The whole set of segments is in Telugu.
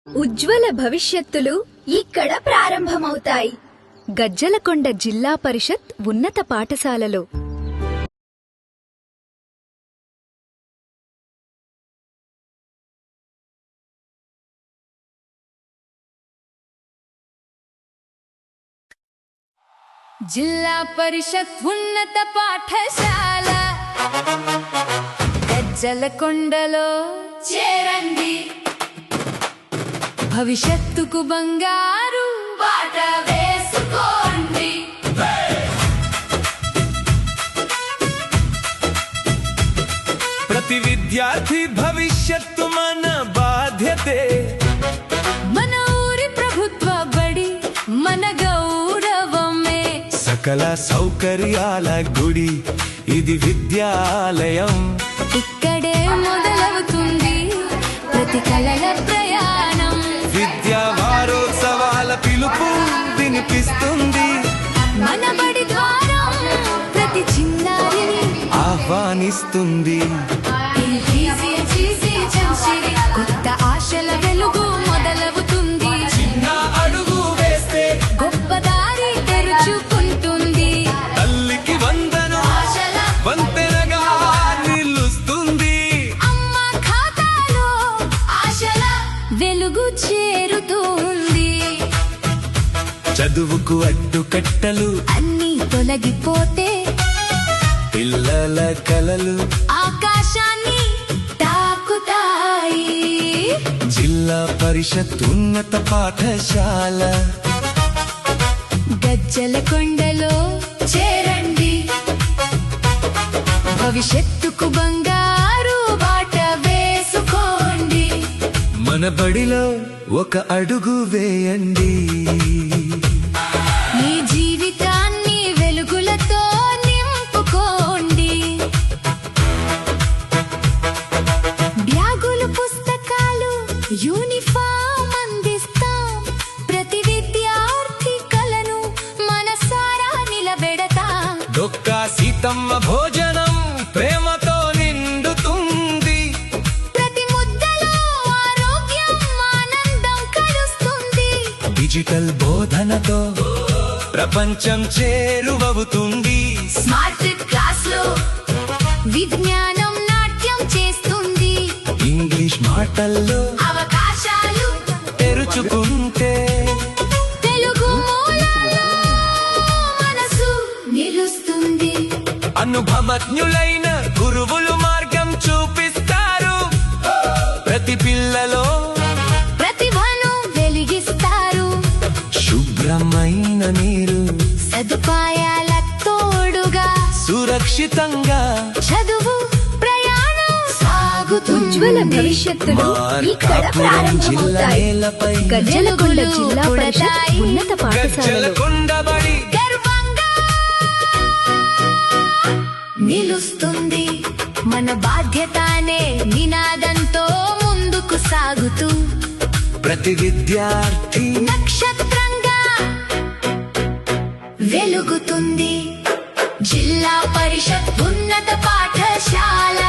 ఉజ్వల భవిష్యత్తులు ఇక్కడ ప్రారంభమవుతాయి. గజ్జలకొండ జిల్లా పరిషత్ ఉన్నత పాఠశాలలో జిల్లా పరిషత్ ఉన్నత పాఠశాల గజ్జలకొండలో చేరండి. భవిష్యత్తుకు బంగారు బాట వేసుకోండి. ప్రతి విద్యార్థి భవిష్యత్తు మన బాధ్యతే. మన ఊరి ప్రభుత్వ బడి మన గౌరవమే. సకల సౌకర్యాల గుడి ఇది విద్యాలయం. ఇక్కడే మొదలవుతుంది ప్రతి కళల ప్రయాణం. విద్యా వారోత్సవాల పిలుపు వినిపిస్తుంది. మన బడి ద్వారం ప్రతి చిన్నారిని ఆహ్వానిస్తుంది. కొత్త ఆశల వెలుగు మొదలవుతుంది. చిన్న అడుగు వేస్తే గొప్ప దారి తెరుచుకుంటుంది. తల్లికి వందనం వంతెనగా నిలుస్తుంది. అమ్మ ఖాతాలో ఆశల వెలుగు చేరుతుంది. చదువుకు అడ్డుకట్టలు అన్నీ తొలగిపోతే పిల్లల కలలు ఆకాశాన్ని తాకుతాయి. జిల్లా పరిషత్ ఉన్నత పాఠశాల గజ్జలకొండలో చేరండి. భవిష్యత్తుకు బంగారు బాట వేసుకోండి. మన బడిలో ఒక అడుగు వేయండి. మీ జీవితాన్ని వెలుగులతో నింపుకోండి. బ్యాగులు పుస్తకాలు యూనిఫామ్ అందిస్తాం. ప్రతి విద్యార్థి కలను మనసారా నిలబెడతాం. డొక్కా సీతమ్మ భోజనం ప్రేమతో నిండుతుంది. ప్రతి ముద్దలో ఆరోగ్యం ఆనందం కలుస్తుంది. డిజిటల్ బోధనతో ప్రపంచం చేరువవుతుంది. స్మార్ట్ క్లాస్ లో విజ్ఞానం నాట్యం చేస్తుంది. ఇంగ్లీష్ మాటల్లో అవకాశాలు తెరుచుకుంటే తెలుగు మూలాల్లో మనసు నిలుస్తుంది. అనుభవజ్ఞులైన గురువులు మార్గం చూపిస్తారు. ప్రతి పిల్లలో ప్రతిభను వెలిగిస్తారు. శుభ్రమైన నీరు సదుపాయాల తోడుగా సురక్షితంగా చదువు ప్రయాణం సాగుతుంది. ఉజ్వల భవిష్యత్తులు ఇక్కడ మార్కాపురం జిల్లా ప్రారంభమవుతాయి. నేలపై గజ్జలకొండ జిల్లా పరిషత్ ఉన్నత పాఠశాలలో గజ్జలకొండబడి గర్వంగా నిలుస్తుంది. మన బాధ్యతనే నినాదంతో ముందుకు సాగుతూ ప్రతి విద్యార్థి నక్షత్రంగా వెలుగుతుంది. జిల్లా పరిషత్ ఉన్నత పాఠశాల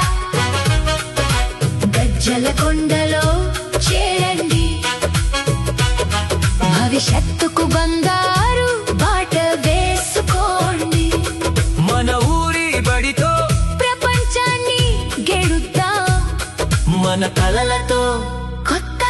గజ్జలకొండలో చేరండి. భవిష్యత్తుకు బంగారు బాట వేసుకోండి. మన ఊరి బడితో ప్రపంచాన్ని గెడుద్దాం. మన కలలతో కొత్త